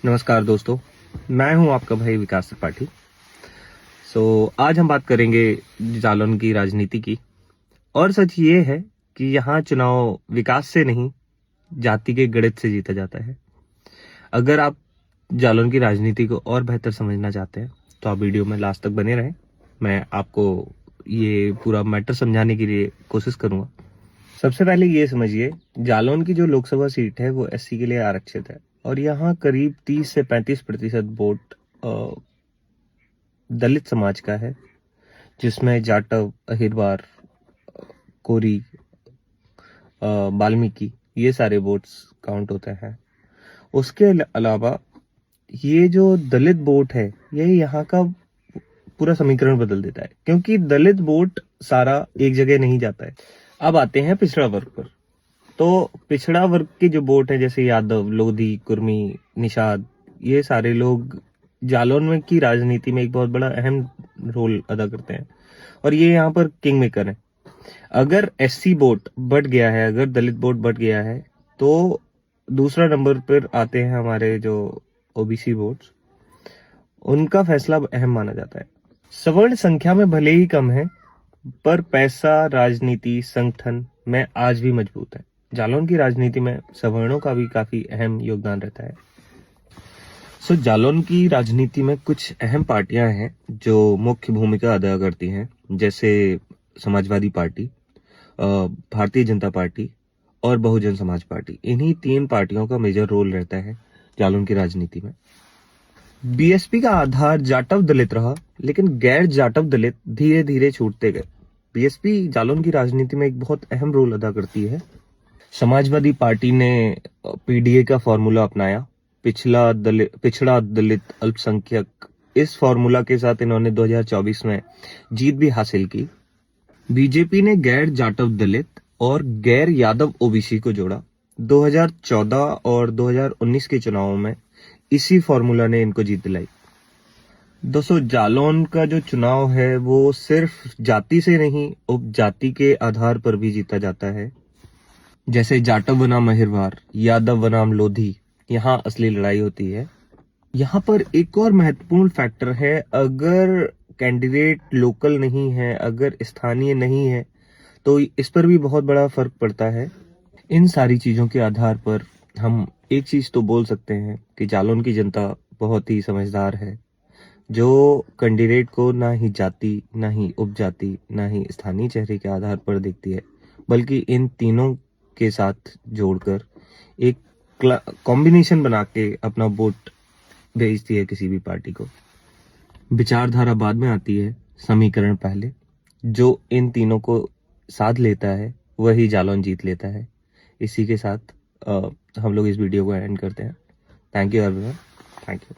नमस्कार दोस्तों, मैं हूं आपका भाई विकास त्रिपाठी। आज हम बात करेंगे जालौन की राजनीति की। और सच ये है कि यहाँ चुनाव विकास से नहीं, जाति के गणित से जीता जाता है। अगर आप जालौन की राजनीति को और बेहतर समझना चाहते हैं तो आप वीडियो में लास्ट तक बने रहें। मैं आपको ये पूरा मैटर समझाने के लिए कोशिश करूंगा। सबसे पहले ये समझिए, जालौन की जो लोकसभा सीट है वो एससी के लिए आरक्षित है और यहाँ करीब 30 से 35% वोट दलित समाज का है, जिसमें जाटव, अहिरवार, कोरी, वाल्मीकि ये सारे वोट्स काउंट होते हैं। उसके अलावा ये जो दलित वोट है ये यहाँ का पूरा समीकरण बदल देता है, क्योंकि दलित वोट सारा एक जगह नहीं जाता है। अब आते हैं पिछड़ा वर्ग पर। तो पिछड़ा वर्ग के जो वोट है, जैसे यादव, लोधी, कुर्मी, निषाद, ये सारे लोग जालौन में की राजनीति में एक बहुत बड़ा अहम रोल अदा करते हैं और ये यहाँ पर किंग मेकर है। अगर एससी वोट बढ़ गया है, अगर दलित वोट बढ़ गया है, तो दूसरा नंबर पर आते हैं हमारे जो ओबीसी वोट्स, उनका फैसला अहम माना जाता है। सवर्ण संख्या में भले ही कम है, पर पैसा, राजनीति, संगठन में आज भी मजबूत है। जालौन की राजनीति में सवर्णों का भी काफी अहम योगदान रहता है। जालौन की राजनीति में कुछ अहम पार्टियां हैं जो मुख्य भूमिका अदा करती हैं, जैसे समाजवादी पार्टी, भारतीय जनता पार्टी और बहुजन समाज पार्टी। इन्हीं 3 पार्टियों का मेजर रोल रहता है जालौन की राजनीति में। बीएसपी का आधार जाटव दलित रहा, लेकिन गैर जाटव दलित धीरे धीरे छूटते गए। बीएसपी जालौन की राजनीति में एक बहुत अहम रोल अदा करती है। समाजवादी पार्टी ने पीडीए का फॉर्मूला अपनाया, पिछड़ा दलित अल्पसंख्यक। इस फॉर्मूला के साथ इन्होंने 2024 में जीत भी हासिल की। बीजेपी ने गैर जाटव दलित और गैर यादव ओबीसी को जोड़ा। 2014 और 2019 के चुनावों में इसी फॉर्मूला ने इनको जीत दिलाई। दोस्तों, जालौन का जो चुनाव है वो सिर्फ जाति से नहीं, उपजाति के आधार पर भी जीता जाता है। जैसे जाटव बनाम अहिरवार, यादव बनाम लोधी, यहाँ असली लड़ाई होती है। यहाँ पर एक और महत्वपूर्ण फैक्टर है, अगर कैंडिडेट लोकल नहीं है, अगर स्थानीय नहीं है, तो इस पर भी बहुत बड़ा फर्क पड़ता है। इन सारी चीजों के आधार पर हम एक चीज तो बोल सकते हैं कि जालौन की जनता बहुत ही समझदार है, जो कैंडिडेट को ना ही जाति, ना ही उपजाति, ना ही स्थानीय चेहरे के आधार पर देखती है, बल्कि इन तीनों के साथ जोड़कर एक कॉम्बिनेशन बना के अपना वोट भेजती है किसी भी पार्टी को। विचारधारा बाद में आती है, समीकरण पहले। जो इन तीनों को साथ लेता है वही जालौन जीत लेता है। इसी के साथ हम लोग इस वीडियो को एंड करते हैं। Thank you everyone, thank you.